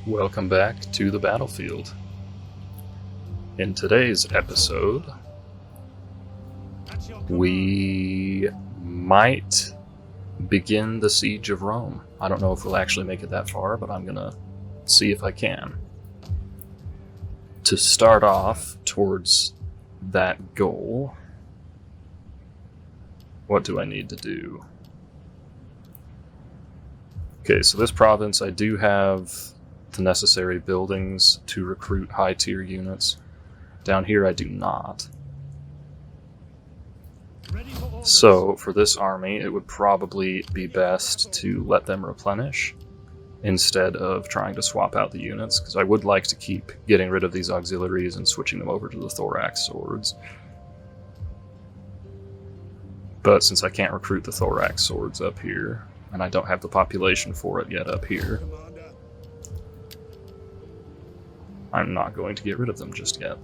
Welcome back to the battlefield. In today's episode, we might begin the siege of Rome. I don't know if we'll actually make it that far, but I'm gonna see if I can. To start off towards that goal, what do I need to do? Okay, so this province, I do have the necessary buildings to recruit high-tier units. Down here, I do not. So, for this army, it would probably be best to let them replenish instead of trying to swap out the units, because I would like to keep getting rid of these auxiliaries and switching them over to the thorax swords. But since I can't recruit the thorax swords up here, and I don't have the population for it yet up here, I'm not going to get rid of them just yet.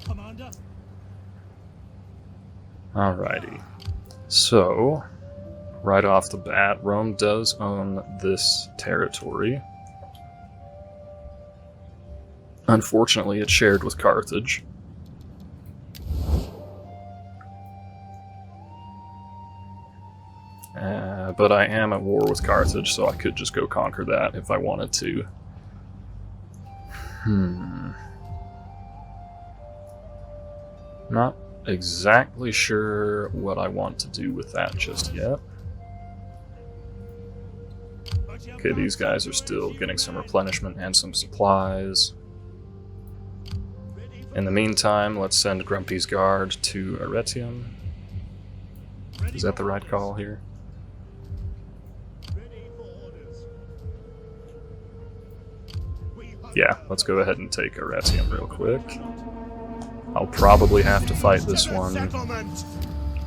Commander. Alrighty. So, right off the bat, Rome does own this territory. Unfortunately, it's shared with Carthage. But I am at war with Carthage, so I could just go conquer that if I wanted to. Not exactly sure what I want to do with that just yet. Okay, these guys are still getting some replenishment and some supplies. In the meantime, let's send Grumpy's Guard to Arretium. Is that the right call here? Yeah, let's go ahead and take Arretium real quick. I'll probably have to fight this one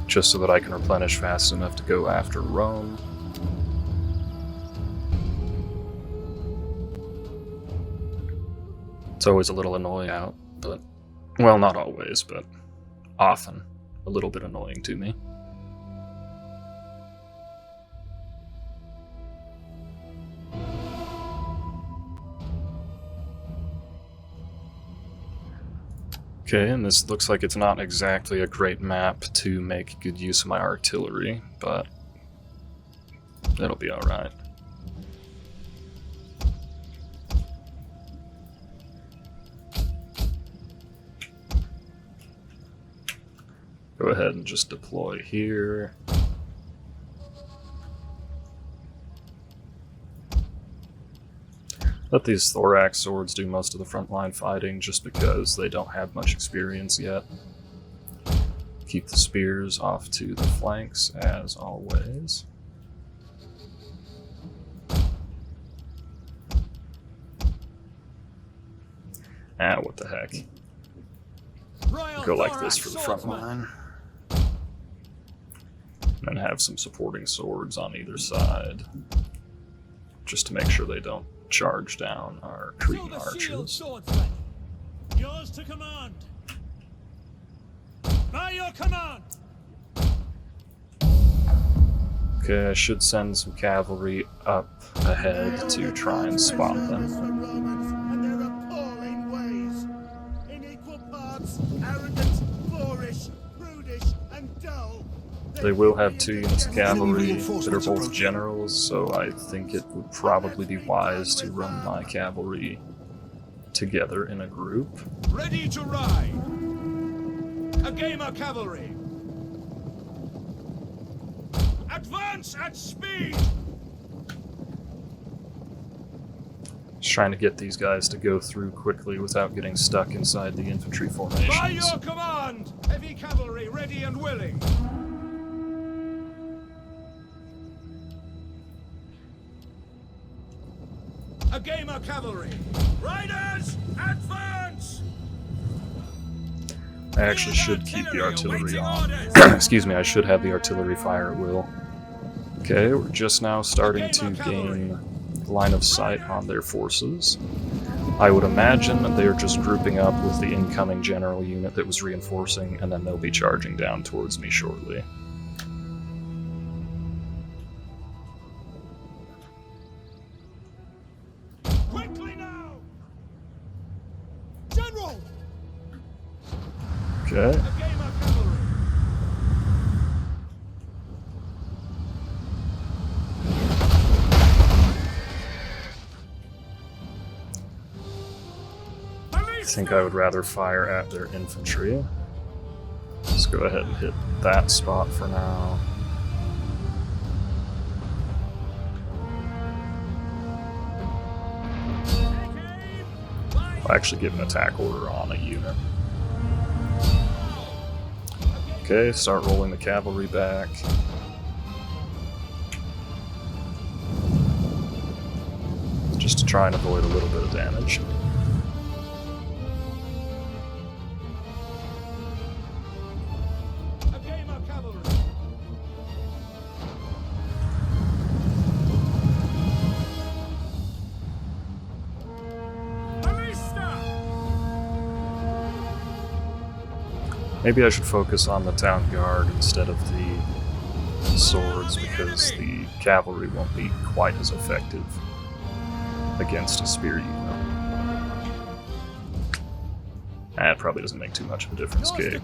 just so that I can replenish fast enough to go after Rome. It's always a little annoying out, but, well, not always, but often a little bit annoying to me. Okay, and this looks like it's not exactly a great map to make good use of my artillery, but it'll be alright. Go ahead and just deploy here. Let these thorax swords do most of the frontline fighting just because they don't have much experience yet. Keep the spears off to the flanks as always. What the heck. Go like this for the front line. And have some supporting swords on either side, just to make sure they don't charge down our Cretan archers. Yours to command. By your command. Okay, I should send some cavalry up ahead to try and spot them. They will have 2 units of cavalry that are both generals, so I think it would probably be wise to run my cavalry together in a group. Ready to ride! A gamer cavalry! Advance at speed! Just trying to get these guys to go through quickly without getting stuck inside the infantry formations. By your command! Heavy cavalry ready and willing! A gamer cavalry! Riders, advance! I actually should keep the artillery on. Excuse me, I should have the artillery fire at will. Okay, we're just now starting to gain line of sight on their forces. I would imagine that they're just grouping up with the incoming general unit that was reinforcing, and then they'll be charging down towards me shortly. Okay. A game of cavalry. I think I would rather fire at their infantry. Let's go ahead and hit that spot for now. I'll actually give an attack order on a unit. Okay, start rolling the cavalry back. Just to try and avoid a little bit of damage. A game of cavalry. Maybe I should focus on the town guard instead of the swords, because the cavalry won't be quite as effective against a spear unit. That probably doesn't make too much of a difference. Okay.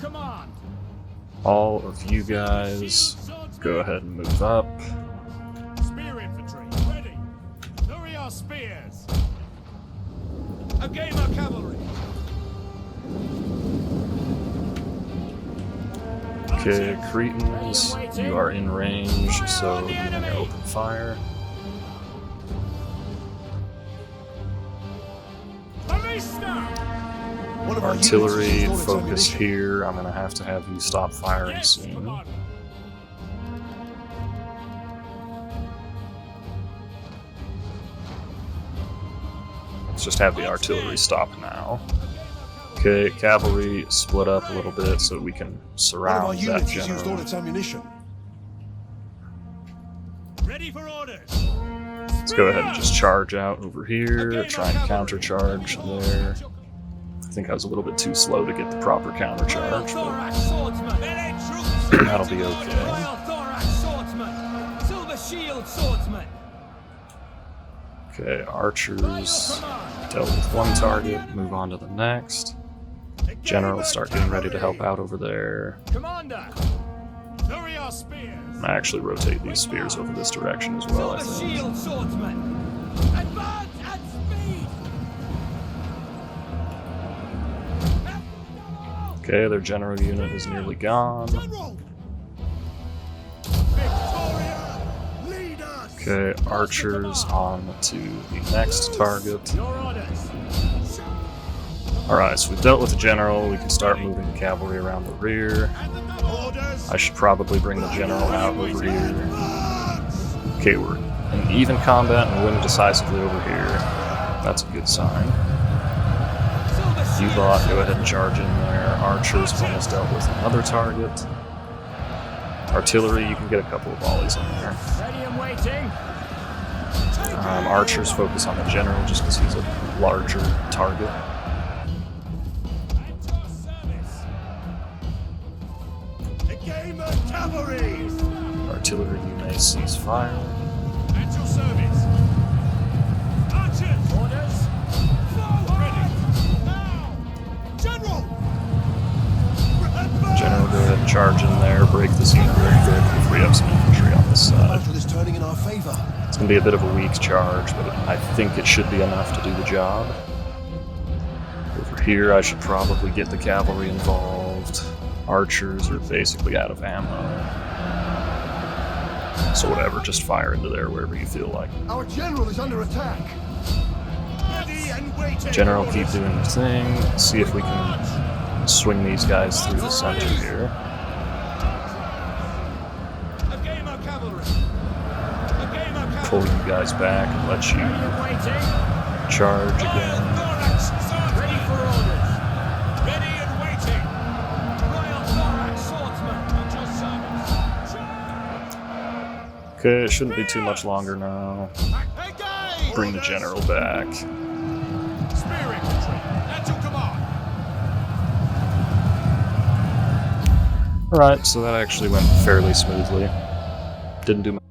All of you guys, go ahead and move up. Spear infantry, ready. Hurry our spears. A game of cavalry. Okay, Cretans, you are in range, so you may open fire. Artillery, focus here. I'm going to have you stop firing soon. Let's just have the artillery stop now. Okay, cavalry split up a little bit so we can surround that general. Its ammunition. Ready for orders. Let's go ahead and just charge out over here, try and countercharge there. I think I was a little bit too slow to get the proper countercharge, but that'll be okay. Okay, archers dealt with one target, move on to the next. Generals start getting ready to help out over there. Commander, hurry our spears. I actually rotate these spears over this direction as well, I think. Shield swordsman. Advance at speed. Okay, their general unit is nearly gone. Victoria, lead us. Okay, archers on to the next target. Your orders. Alright, so we've dealt with the general, we can start moving the cavalry around the rear. Orders. I should probably bring the general out over here. Okay, we're in even combat and we're winning decisively over here. That's a good sign. U-bot, go ahead and charge in there. Archers have almost dealt with another target. Artillery, you can get a couple of volleys in there. Ready and waiting. Archers focus on the general just because he's a larger target. Cavalry! Artillery, you may cease fire. At your service! Archers! Orders! Forward! Ready! Now! General! General, go ahead and charge in there, break this unit very quickly, free up some infantry on this side. Battle is turning in our favor. It's going to be a bit of a weak charge, but I think it should be enough to do the job. Over here, I should probably get the cavalry involved. Archers are basically out of ammo. So whatever, just fire into there wherever you feel like. Our general is under attack. Ready and waiting! General, keep doing your thing. See if we can swing these guys through the center here. A game of cavalry! A game of cavalry! Pull you guys back and let you Waiting! charge again. Thorax! Ready for orders! Ready and waiting! Royal Thorax Swordsman at your service! Okay, it shouldn't be too much longer now. Engage! Bring the general back. Spear infantry, at your command! Alright, so that actually went fairly smoothly. Didn't do much.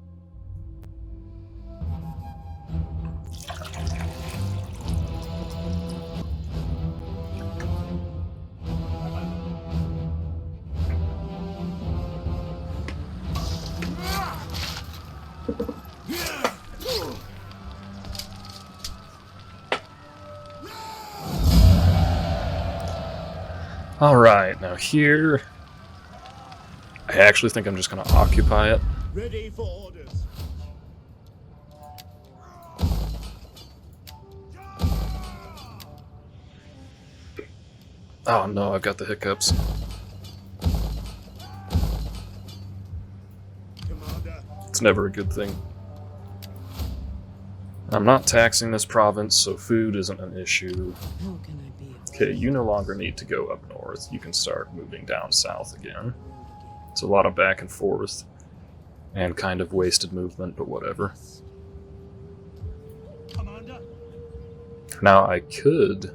Alright, now here... I actually think I'm just going to occupy it. Ready for orders. Oh no, I've got the hiccups. Commander. It's never a good thing. I'm not taxing this province, so food isn't an issue. How can I be? Okay, you no longer need to go up north. You can start moving down south again. It's a lot of back and forth, and kind of wasted movement, but whatever. Commander. Now I could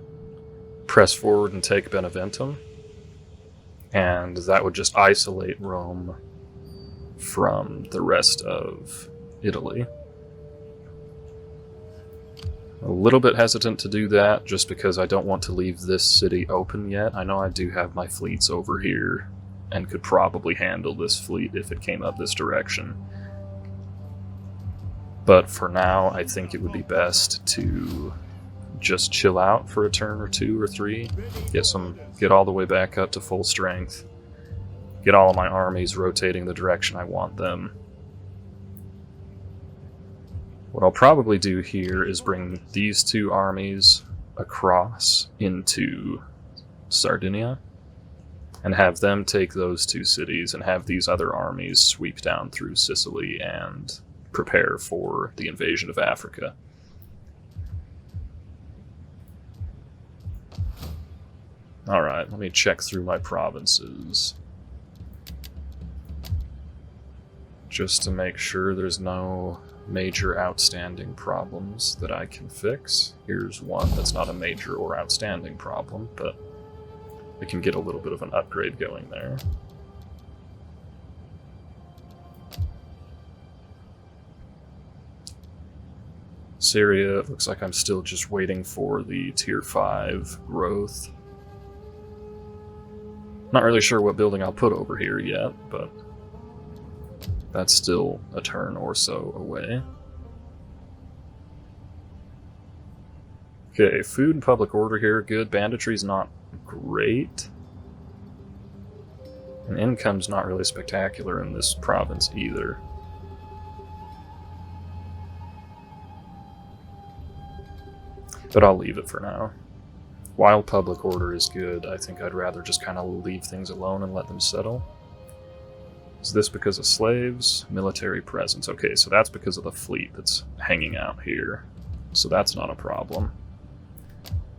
press forward and take Beneventum, and that would just isolate Rome from the rest of Italy. A little bit hesitant to do that, just because I don't want to leave this city open yet. I know I do have my fleets over here, and could probably handle this fleet if it came up this direction. But for now, I think it would be best to just chill out for a turn or 2 or 3, get all the way back up to full strength, get all of my armies rotating the direction I want them. What I'll probably do here is bring these 2 armies across into Sardinia, and have them take those 2 cities, and have these other armies sweep down through Sicily and prepare for the invasion of Africa. Alright, let me check through my provinces, just to make sure there's no major outstanding problems that I can fix. Here's one that's not a major or outstanding problem, but I can get a little bit of an upgrade going there. Syria, it looks like I'm still just waiting for the tier 5 growth. Not really sure what building I'll put over here yet, but that's still a turn or so away. Okay, food and public order here, good. Banditry's not great. And income's not really spectacular in this province either. But I'll leave it for now. While public order is good, I think I'd rather just kind of leave things alone and let them settle. Is this because of slaves? Military presence. Okay, so that's because of the fleet that's hanging out here. So that's not a problem.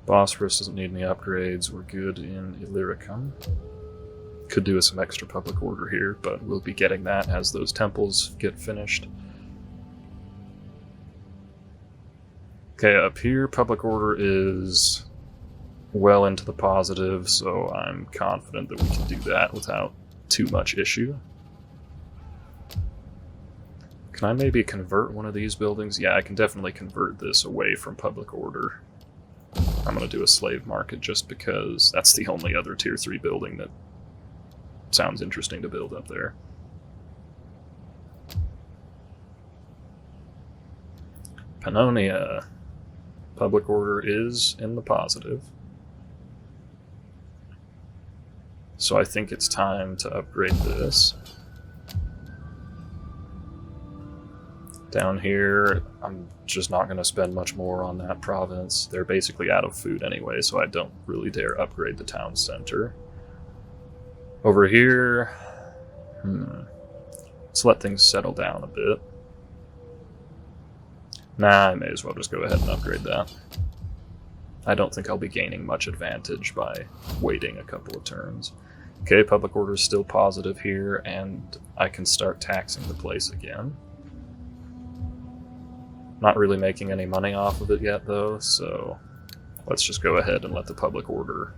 Bosphorus doesn't need any upgrades. We're good in Illyricum. Could do with some extra public order here, but we'll be getting that as those temples get finished. Okay, up here, public order is well into the positive, so I'm confident that we can do that without too much issue. Can I maybe convert one of these buildings? Yeah, I can definitely convert this away from public order. I'm going to do a slave market just because that's the only other tier 3 building that sounds interesting to build up there. Pannonia. Public order is in the positive. So I think it's time to upgrade this. Down here, I'm just not going to spend much more on that province. They're basically out of food anyway, so I don't really dare upgrade the town center. Over here, let's let things settle down a bit. Nah, I may as well just go ahead and upgrade that. I don't think I'll be gaining much advantage by waiting a couple of turns. Okay, public order is still positive here, and I can start taxing the place again. Not really making any money off of it yet, though, so let's just go ahead and let the public order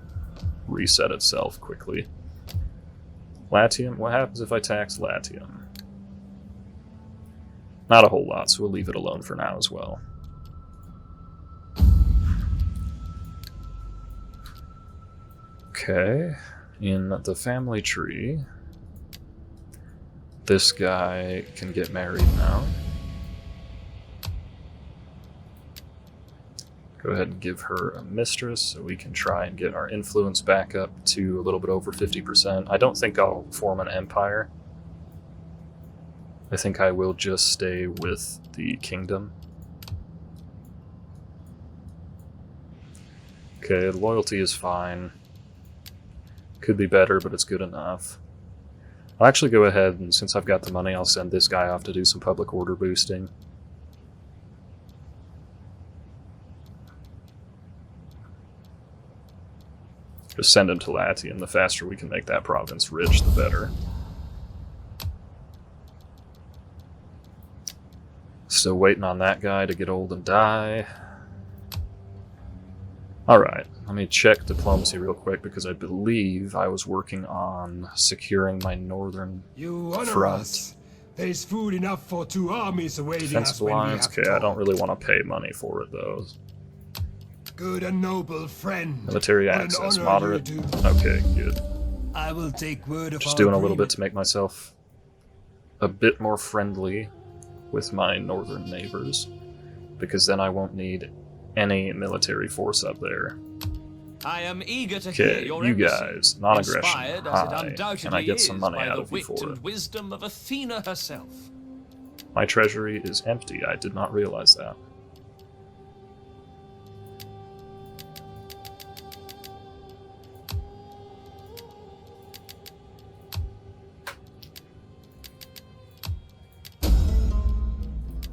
reset itself quickly. Latium? What happens if I tax Latium? Not a whole lot, so we'll leave it alone for now as well. Okay, in the family tree, this guy can get married now. Go ahead and give her a mistress so we can try and get our influence back up to a little bit over 50%. I don't think I'll form an empire. I think I will just stay with the kingdom. Okay, loyalty is fine. Could be better, but it's good enough. I'll actually go ahead and, since I've got the money, I'll send this guy off to do some public order boosting. Just send him to Latium. The faster we can make that province rich, the better. Still waiting on that guy to get old and die. Alright, let me check diplomacy real quick because I believe I was working on securing my northern You honor front. us. There's food enough for 2 armies awaiting us Defensive when we alliance, have okay, I don't talk. really want to pay money for it though. Good and noble friend. Military what an access, honor moderate. you do. Okay, good. I will take word of Just our doing a little bit agreement. to make myself a bit more friendly with my northern neighbors, because then I won't need any military force up there. I am eager to hear Okay, your you embassy, guys, non-aggression, inspired as it hi, undoubtedly and I get some is money by out the of you wit for and it. wisdom of Athena herself. My treasury is empty, I did not realize that.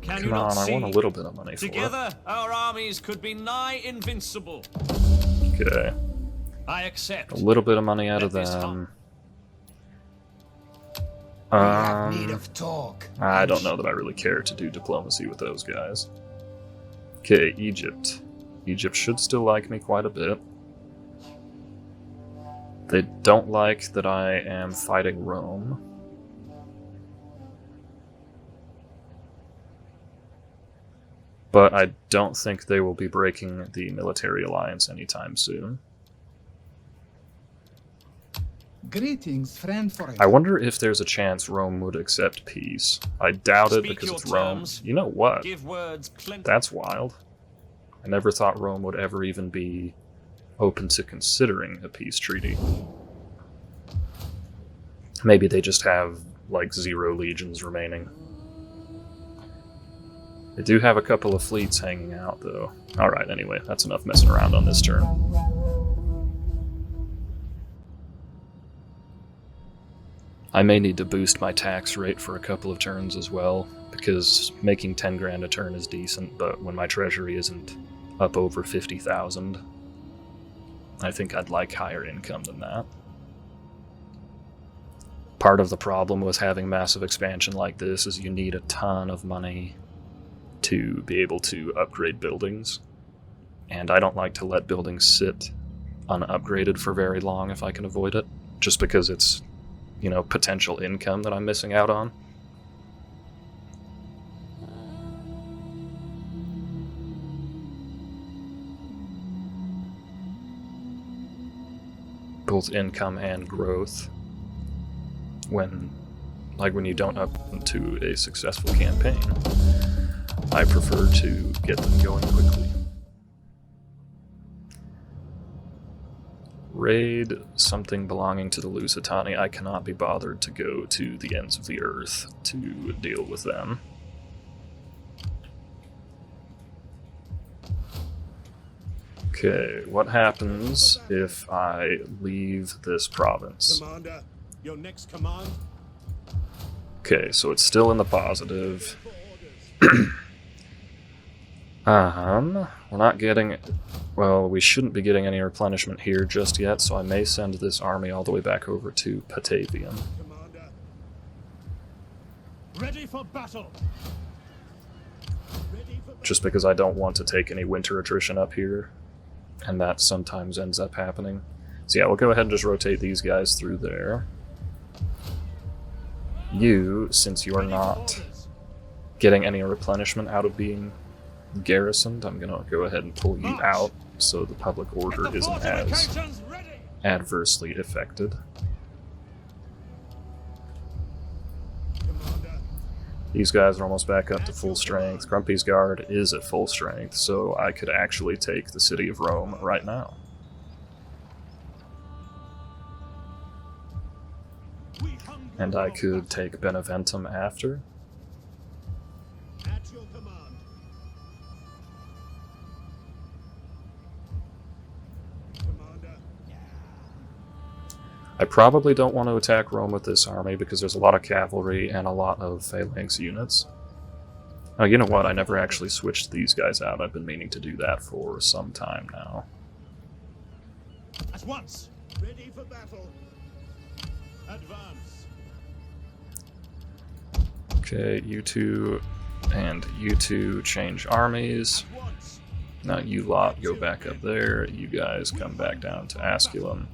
Can you Come not on, I see? want a little bit of money for it. Together, our armies could be nigh invincible. Okay, I accept. a little bit of money out of Let this them. We have need of talk. I don't know that I really care to do diplomacy with those guys. Okay, Egypt. Egypt should still like me quite a bit. They don't like that I am fighting Rome. But I don't think they will be breaking the military alliance anytime soon. Greetings, friend forever. I wonder if there's a chance Rome would accept peace. I doubt it Speak because your it's Rome. terms. You know what? Give words plenty. That's wild. I never thought Rome would ever even be open to considering a peace treaty. Maybe they just have, like, 0 legions remaining. They do have a couple of fleets hanging out, though. Alright, anyway, that's enough messing around on this turn. I may need to boost my tax rate for a couple of turns as well, because making 10 grand a turn is decent, but when my treasury isn't up over 50,000, I think I'd like higher income than that. Part of the problem with having massive expansion like this is you need a ton of money to be able to upgrade buildings, and I don't like to let buildings sit unupgraded for very long if I can avoid it, just because it's, you know, potential income that I'm missing out on. Both income and growth when you don't up to a successful campaign. I prefer to get them going quickly. Raid something belonging to the Lusitani. I cannot be bothered to go to the ends of the earth to deal with them. Okay, what happens if I leave this province? Commander, your next command? Okay, so it's still in the positive. We're not getting... Well, we shouldn't be getting any replenishment here just yet, so I may send this army all the way back over to Patavium. Commander. Ready for battle. Ready for Just because I don't want to take any winter attrition up here, and that sometimes ends up happening. So yeah, we'll go ahead and just rotate these guys through there. You, since you are not getting any replenishment out of being garrisoned, I'm gonna go ahead and pull you out so the public order isn't as fortifications ready. adversely affected. Commander. These guys are almost back up to full strength. Grumpy's Guard is at full strength, so I could actually take the city of Rome right now. And I could take Beneventum after. At your command. Commander. I probably don't want to attack Rome with this army because there's a lot of cavalry and a lot of phalanx units. Oh, you know what? I never actually switched these guys out. I've been meaning to do that for some time now. At once. Ready for battle. Advance. Okay, you two and you two change armies. At once. Now you lot go back up there. You guys come back down to Asculum.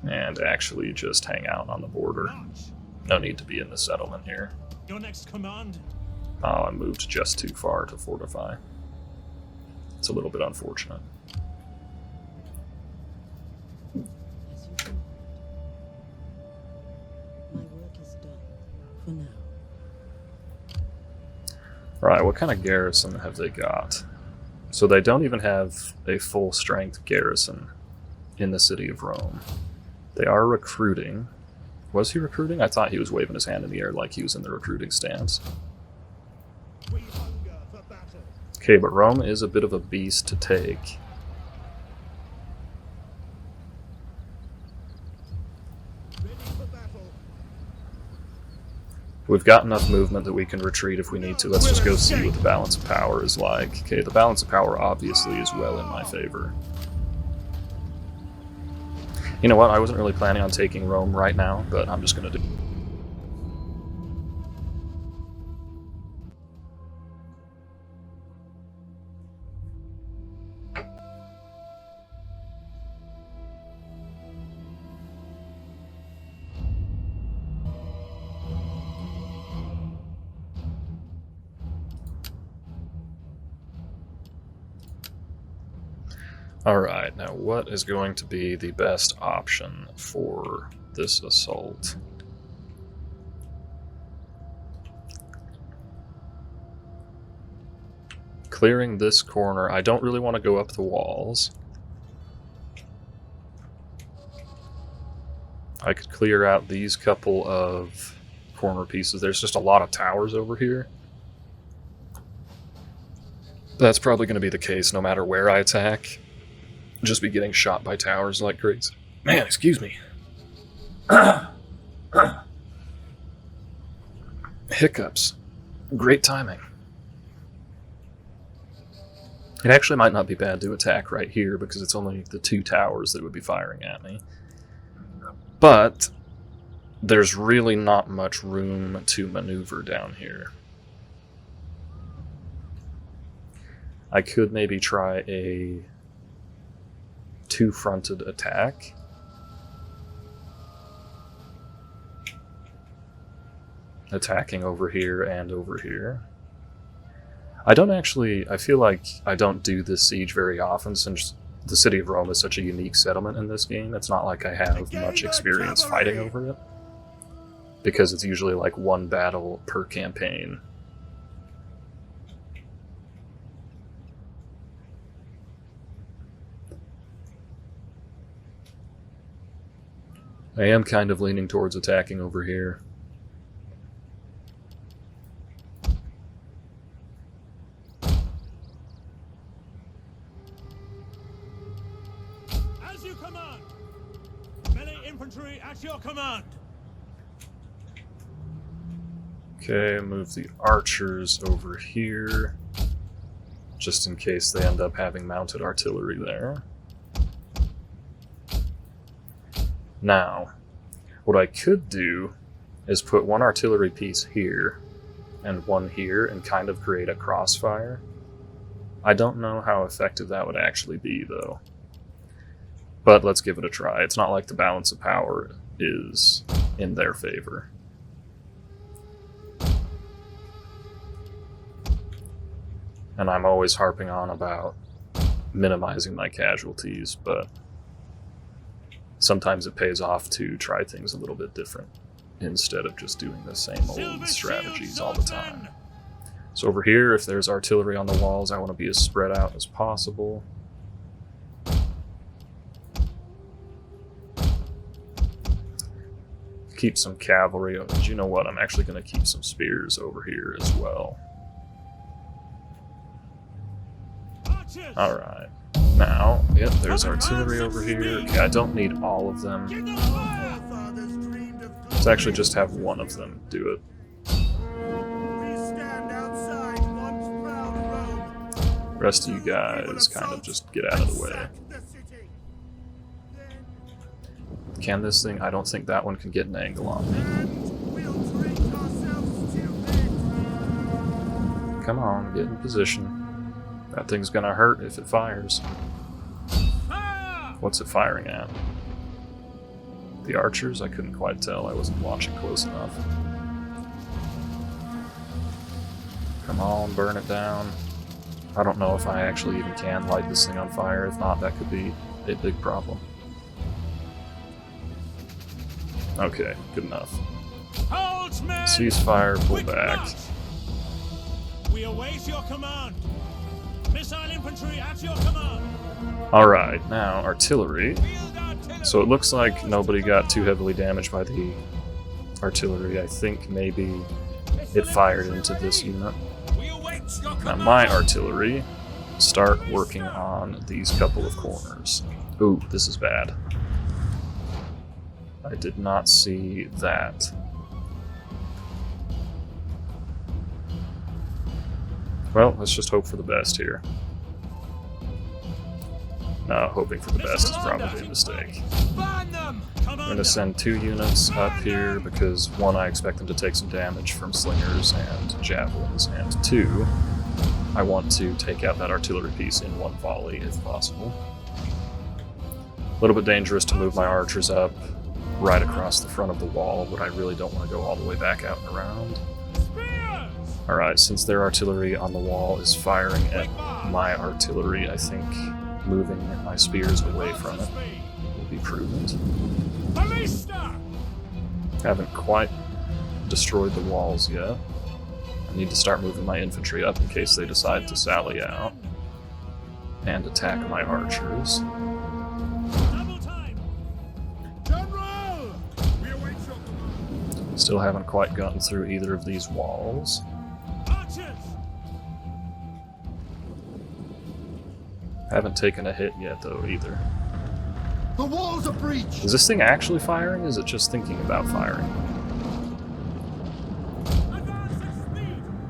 And actually just hang out on the border. March. No need to be in the settlement here. Your next command? Oh, I moved just too far to fortify. It's a little bit unfortunate. As you command. My work is done for now. Right, what kind of garrison have they got? So they don't even have a full strength garrison in the city of Rome. They are recruiting. Was he recruiting? I thought he was waving his hand in the air like he was in the recruiting stance. We hunger for battle. Okay, but Rome is a bit of a beast to take. Ready for battle. We've got enough movement that we can retreat if we need to. Let's just go see what the balance of power is like. Okay, the balance of power obviously is well in my favor. You know what? I wasn't really planning on taking Rome right now, but I'm just going to do. Alright, now what is going to be the best option for this assault? Clearing this corner. I don't really want to go up the walls. I could clear out these couple of corner pieces. There's just a lot of towers over here. That's probably going to be the case no matter where I attack. Just be getting shot by towers like crazy. Man, excuse me. Hiccups. Great timing. It actually might not be bad to attack right here because it's only the two towers that would be firing at me. But there's really not much room to maneuver down here. I could maybe try a two-fronted attack. Attacking over here and over here. I feel like I don't do this siege very often since the city of Rome is such a unique settlement in this game. It's not like I have much experience fighting over it, because it's usually like one battle per campaign. I am kind of leaning towards attacking over here. As you command. Melee infantry at your command. Okay, move the archers over here, just in case they end up having mounted artillery there. Now, what I could do is put one artillery piece here and one here and kind of create a crossfire. I don't know how effective that would actually be, though. But let's give it a try. It's not like the balance of power is in their favor. And I'm always harping on about minimizing my casualties, but sometimes it pays off to try things a little bit different instead of just doing the same old strategies all the time. So over here, if there's artillery on the walls, I want to be as spread out as possible. Keep some cavalry. Oh, you know what? I'm actually going to keep some spears over here as well. Alright. Now, yep, there's artillery over here. Okay, I don't need all of them. Let's actually just have one of them do it. The rest of you guys kind of just get out of the way. Can this thing? I don't think that one can get an angle on me. Come on, get in position. That thing's gonna hurt if it fires. What's it firing at? The archers? I couldn't quite tell. I wasn't watching close enough. Come on, burn it down. I don't know if I actually even can light this thing on fire. If not, that could be a big problem. Okay, good enough. Ceasefire, pull back. We await your command. Missile infantry at your command. Alright, now artillery. So it looks like nobody got too heavily damaged by the artillery. I think maybe it fired into this unit. Now my artillery start working on these couple of corners. Ooh, this is bad. I did not see that. Well, let's just hope for the best here. No, hoping for the best is probably a mistake. I'm going to send 2 units up here because 1, I expect them to take some damage from slingers and javelins, and 2, I want to take out that artillery piece in 1 volley if possible. A little bit dangerous to move my archers up right across the front of the wall, but I really don't want to go all the way back out and around. Alright, since their artillery on the wall is firing at my artillery, I think moving my spears away from it will be prudent. Haven't quite destroyed the walls yet. I need to start moving my infantry up in case they decide to sally out and attack my archers. Still haven't quite gotten through either of these walls. Haven't taken a hit yet, though, either. The walls are breached! Is this thing actually firing? Is it just thinking about firing?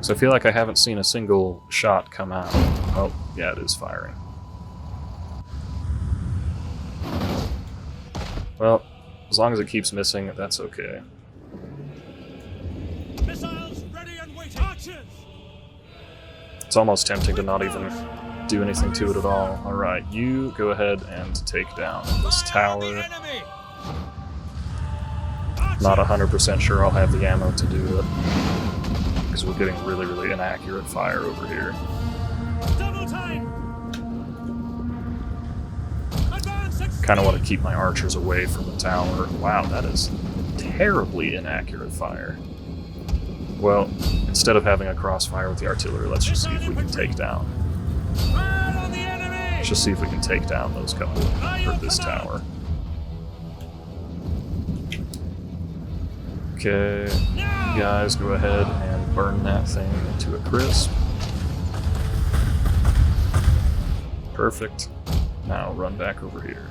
So I feel like I haven't seen a single shot come out. Oh, yeah, it is firing. Well, as long as it keeps missing, that's okay. Missiles ready and waiting. Archers! It's almost tempting to not even do anything to it at all. Alright, you go ahead and take down this tower. Not 100% sure I'll have the ammo to do it, because we're getting really, really inaccurate fire over here. Kind of want to keep my archers away from the tower. Wow, that is terribly inaccurate fire. Well, instead of having a crossfire with the artillery, let's just see if we can take down. Let's just see if we can take down those couple, or this tower. Okay, you guys go ahead and burn that thing to a crisp. Perfect. Now run back over here.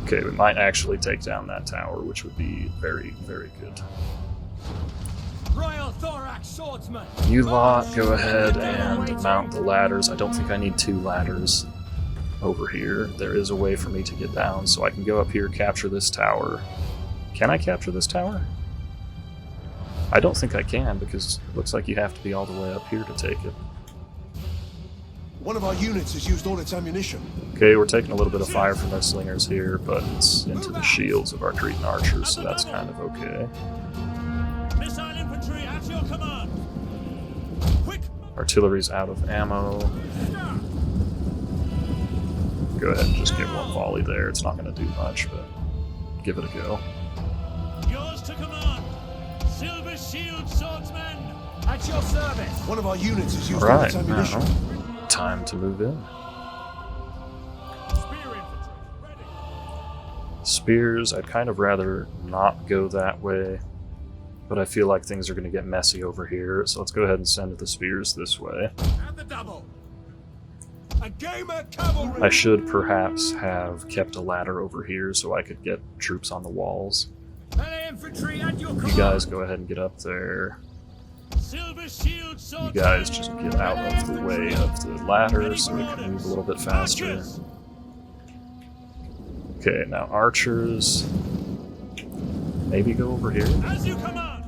Okay, we might actually take down that tower, which would be very, very good. Royal Thorax Swordsman. You lot, go ahead and mount the ladders. I don't think I need 2 ladders over here. There is a way for me to get down, so I can go up here, capture this tower. Can I capture this tower? I don't think I can, because it looks like you have to be all the way up here to take it. One of our units has used all its ammunition. Okay, we're taking a little bit of fire from those slingers here, but it's into the shields of our Cretan archers, so that's kind of okay. Missile infantry at your command. Quick. Artillery's out of ammo. go ahead and just get one volley there. It's not going to do much, but give it a go. Yours to command. Silver shield swordsman. At your service. One of our units has used all Alright, its ammunition. now, time to move in. Spear infantry. Ready. Spears, I'd kind of rather not go that way, but I feel like things are going to get messy over here, so let's go ahead and send the spears this way. And the double. A gamer cavalry! I should perhaps have kept a ladder over here so I could get troops on the walls. Melee infantry at your command. You guys go ahead and get up there. Silver shield You swordsman. guys just get out of the way of the ladder so we can move a little bit faster. Archers. Okay, now archers. Maybe go over here. As you command.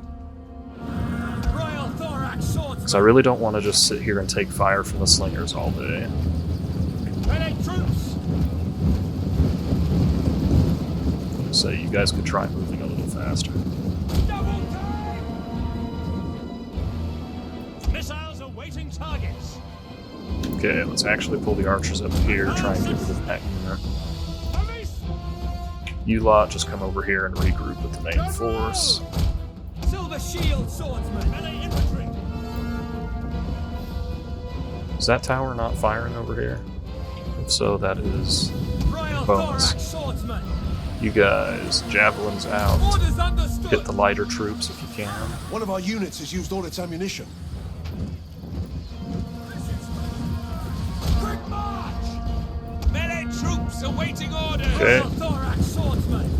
Royal thorax swordsman. Because I really don't want to just sit here and take fire from the slingers all day. Melee troops. So you guys could try moving a little faster. Double time. Missiles awaiting targets. Okay, let's actually pull the archers up here, try and get rid of that unit. Police. You lot just come over here and regroup with the main force. Silver shield swordsman. Melee infantry. Is that tower not firing over here? If so, that is Royal bonus. thorax swordsman. You guys, javelins out. Orders understood. Hit the lighter troops if you can. One of our units has used all its ammunition. Quick march. Melee troops awaiting orders. Okay. Royal thorax swordsman.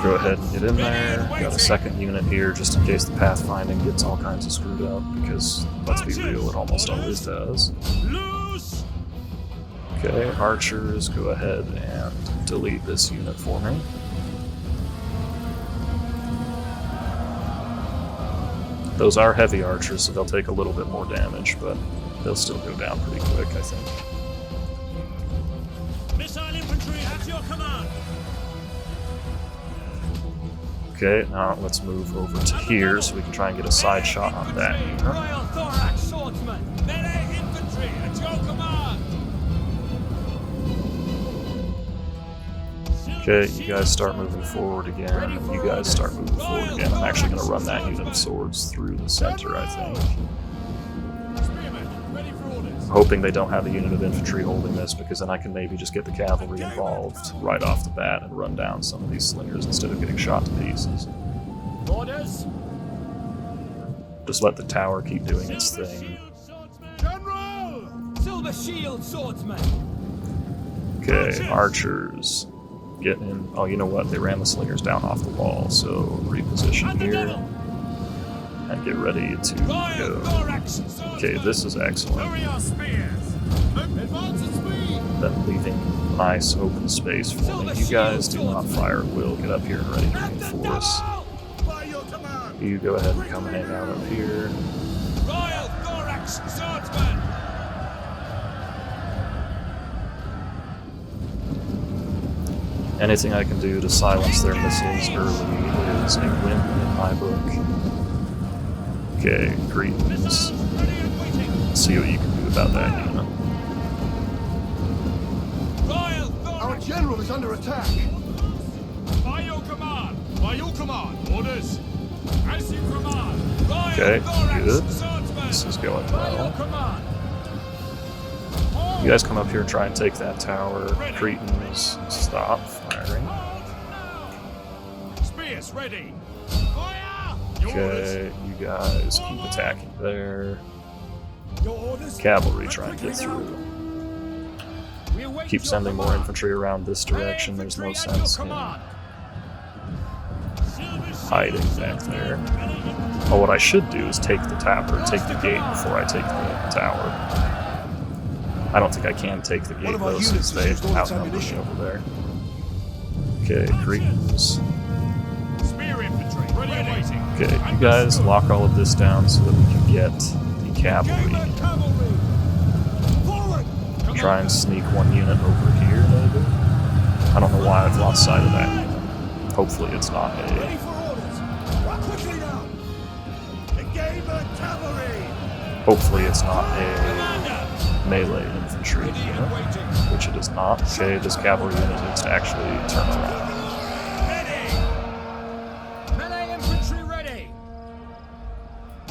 Go ahead and get in there. Got a second unit here just in case the pathfinding gets all kinds of screwed up, because let's be real, it almost always does. Loose. Okay, archers, go ahead and delete this unit for me. Those are heavy archers, so they'll take a little bit more damage, but they'll still go down pretty quick, I think. Missile infantry at your command. Okay, now let's move over to here so we can try and get a side shot on that unit. Royal thorax swordsman. Melee infantry at your command. Okay, you guys start moving forward again, and you guys start moving forward again. I'm actually going to run that unit of swords through the center, I think. Spearmen, ready for orders. I'm hoping they don't have a unit of infantry holding this, because then I can maybe just get the cavalry involved right off the bat and run down some of these slingers instead of getting shot to pieces. Orders. Just let the tower keep doing its Silver thing. shield swordsman. General! Silver shield swordsman. Okay, archers. Get in. Oh, you know what? They ran the slingers down off the wall, so reposition And the here double. and get ready to Royal go. thorax swordsman. Okay, this is excellent. Lower your spears. Advance at speed. Then leaving nice open space for me. You guys do not fire at will. Get up here and ready to reinforce. By your command! You go ahead and come hang out up here. Royal thorax swordsman. Anything I can do to silence their missiles early is a win in my book. Okay, Cretans. Missiles ready and waiting. Let's see what you can do about that unit. Royal Our thorax. general is under attack! By your command. By your command. Orders. As you command. Royal Okay, thorax good. swordsman. This is going By your well. command. You guys come up here and try and take that tower. Cretans, stop firing. Spears ready. Fire. Your orders. Okay, you guys keep attacking there. Your orders? Cavalry try and get through. We await Keep your sending more command. infantry around this direction. There's no Infantry at your sense in command. Silver shield hiding back swordsman. there. Melee infantry. Oh, what I should do is take the tower, take the gate before I take the tower. I don't think I can take the gate One of our though, units since has they used all its outnumber me ammunition. over there. Okay, Cretans. Spear infantry. Ready and waiting. Okay, you guys lock all of this down so that we can get the cavalry. Gamer cavalry! Forward! Try and sneak one unit over here, maybe? I don't know why I've lost sight of that. Hopefully it's not Ready a... for orders! Quickly now! The gamer cavalry! Hopefully it's not a Commander. melee infantry Ready and unit. waiting. which it is not. Okay, this cavalry unit needs to actually turn around. Melee infantry ready!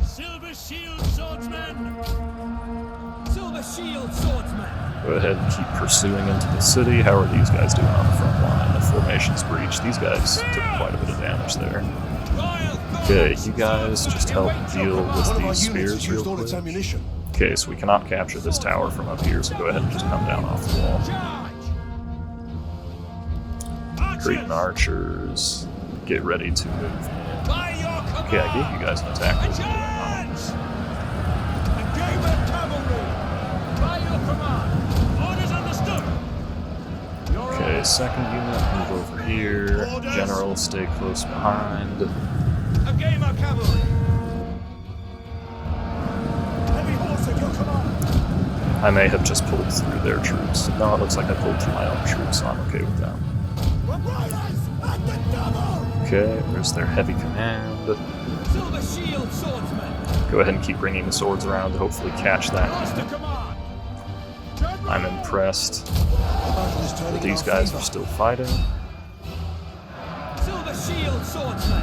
Silver shield swordsman! Silver shield swordsman! Go ahead and keep pursuing into the city. How are these guys doing on the front line? The formation's breached. These guys took quite a bit of damage there. Okay, you guys just help deal with One of our these units spears has real used all its quick. ammunition. Okay, so we cannot capture this tower from up here, so go ahead and just come down off the wall. Cretan archers, get ready to move in. By your command! Okay, I gave you guys an attack over there. A game of cavalry! By your command! Orders understood! Okay, second unit, move over here. General, stay close behind. A game of cavalry! Heavy horse at your command. I may have just pulled through their troops. No, it looks like I pulled through my own troops, so I'm okay with that. Riders at the double. Okay, there's their heavy command. Silver shield swordsman! Go ahead and keep bringing the swords around to hopefully catch that Lost to unit. command! I'm impressed The battle is turning that in these our guys favor. are still fighting. Silver shield swordsman!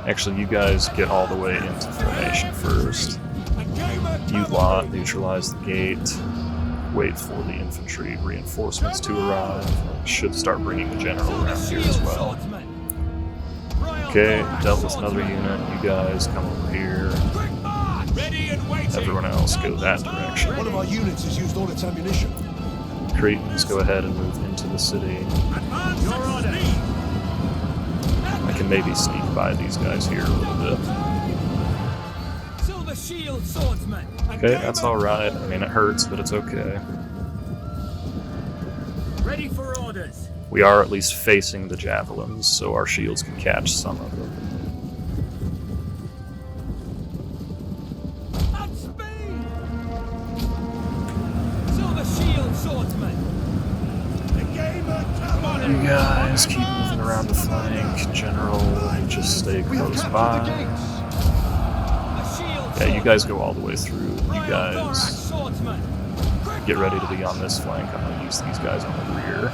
Actually, you guys get all the way into formation first. A game of You cavalry! lot neutralize the gate. Wait for the infantry reinforcements to arrive. Should start bringing the general around here as well. Okay, dealt with another unit. You guys come over here. Ready and waiting! Everyone else go that direction. One of our units has used all its ammunition. Cretans, go ahead and move into the city. Advance at speed! I can maybe sneak by these guys here a little bit. Silver shield swordsman! Okay, that's alright. I mean, it hurts, but it's okay. Ready for orders! We are at least facing the javelins, so our shields can catch some of them. At speed! Silver shield swordsman! The game of cavalry. You guys keep moving around the flank. General, just stay close by. A shield Yeah, you guys go all the way through. You guys swordsman! get ready to be on this flank. I'm going to use these guys on the rear.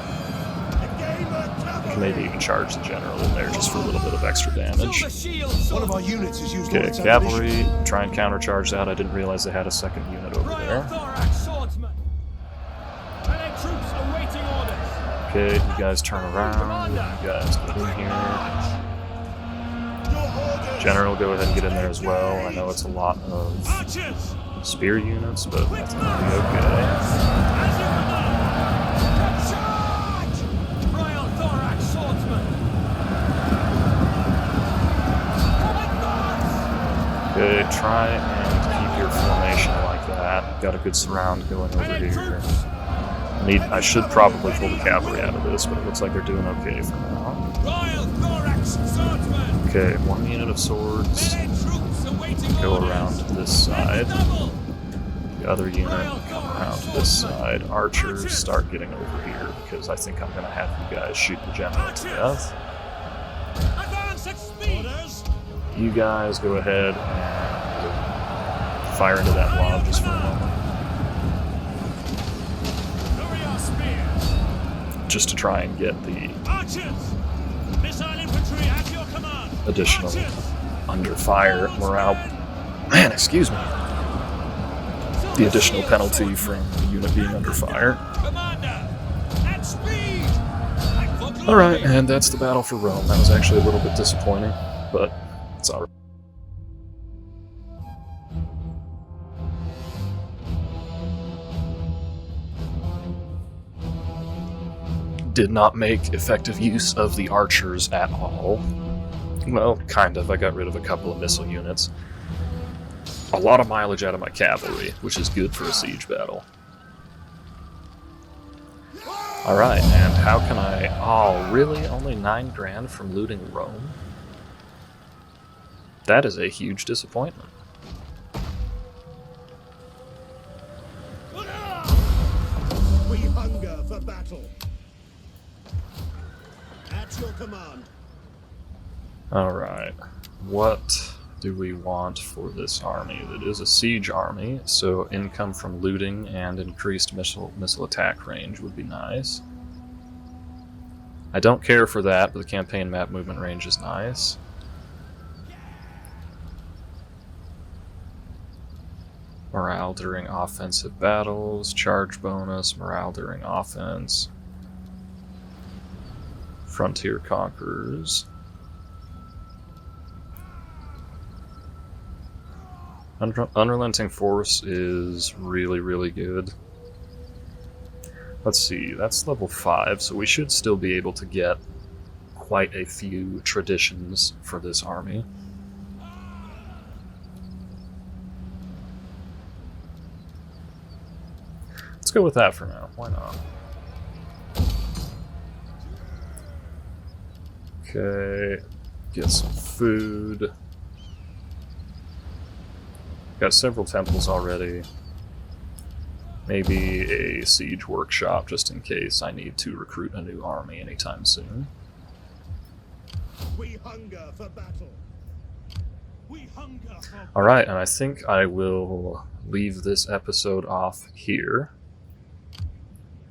I can maybe even charge the general in there just for a little bit of extra damage. Silver shield One of our swordsman! units has used all Okay, its ammunition. cavalry, try and countercharge that. I didn't realize they had a second unit over Royal there. thorax swordsman! Melee troops awaiting orders! Okay, you guys turn around. You guys get in here. General, go ahead and get in there as well. I know it's a lot of Archers! spear units, but I think it'll be okay. As you command! Charge! Royal thorax swordsman! Come advance! Okay, try and keep your formation like that. Got a good surround going over Melee here. troops! I should probably pull the cavalry out of this, but it looks like they're doing okay for now. Royal thorax swordsman! Okay, one unit of swords. Melee troops awaiting Go orders! around to this side. Double! The other unit come around to this side. Archers, start getting over here because I think I'm going to have you guys shoot the general to death. Advance at speed! Orders! You guys go ahead and fire into that blob just for a moment. Lower your spears! Just to try and get the Archers! Missile infantry at your command! additional Archers! under fire morale. Man, excuse me. The additional penalty from the unit being under fire. Commander! At speed! Alright, and that's the battle for Rome. That was actually a little bit disappointing, but it's alright. Did not make effective use of the archers at all. Well, kind of. I got rid of a couple of missile units. A lot of mileage out of my cavalry, which is good for a siege battle. Alright, and how can I... Oh, really? Only 9 grand from looting Rome? That is a huge disappointment. We hunger for battle. At your command. Alright, what do we want for this army? It is a siege army, so income from looting and increased missile attack range would be nice. I don't care for that, but the campaign map movement range is nice. Morale during offensive battles, charge bonus, morale during offense. Frontier conquerors. Unrelenting force is really, really good. Let's see, that's level 5, so we should still be able to get quite a few traditions for this army. Let's go with that for now, why not? Okay, get some food. Got several temples already. Maybe a siege workshop just in case I need to recruit a new army anytime soon. We hunger for battle. We hunger for Alright, and I think I will leave this episode off here.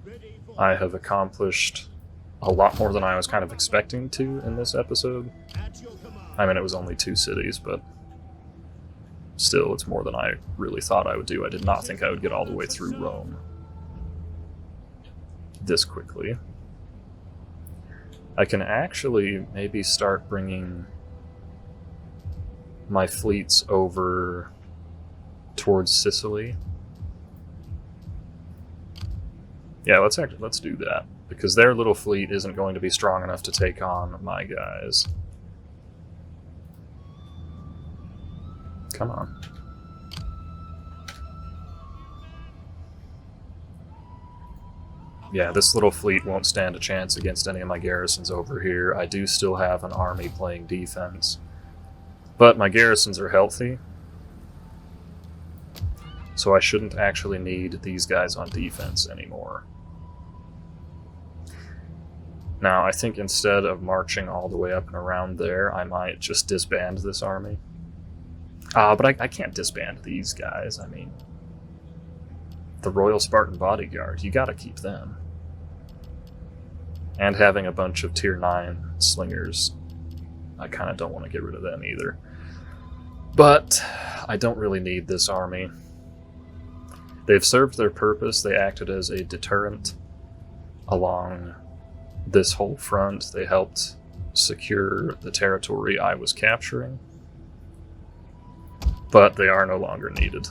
ready for I have accomplished a lot more than I was kind of expecting to in this episode. at your command. I mean, it was only 2 cities, but still, it's more than I really thought I would do. I did not think I would get all the way through Rome this quickly. I can actually maybe start bringing my fleets over towards Sicily. Yeah, let's do that, because their little fleet isn't going to be strong enough to take on my guys. Come on. Yeah, this little fleet won't stand a chance against any of my garrisons over here. I do still have an army playing defense, but my garrisons are healthy, so I shouldn't actually need these guys on defense anymore. Now, I think instead of marching all the way up and around there, I might just disband this army. But I can't disband these guys. I mean, the Royal Spartan Bodyguard, you gotta keep them. And having a bunch of tier 9 slingers, I kind of don't want to get rid of them either. But I don't really need this army. They've served their purpose. They acted as a deterrent along this whole front. They helped secure the territory I was capturing. But they are no longer needed.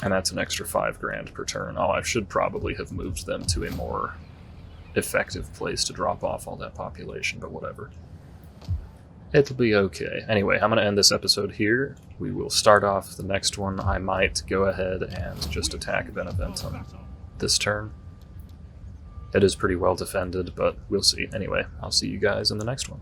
And that's an extra 5 grand per turn. Oh, I should probably have moved them to a more effective place to drop off all that population, but whatever. It'll be okay. Anyway, I'm going to end this episode here. We will start off the next one. I might go ahead and just attack Beneventum this turn. It is pretty well defended, but we'll see. Anyway, I'll see you guys in the next one.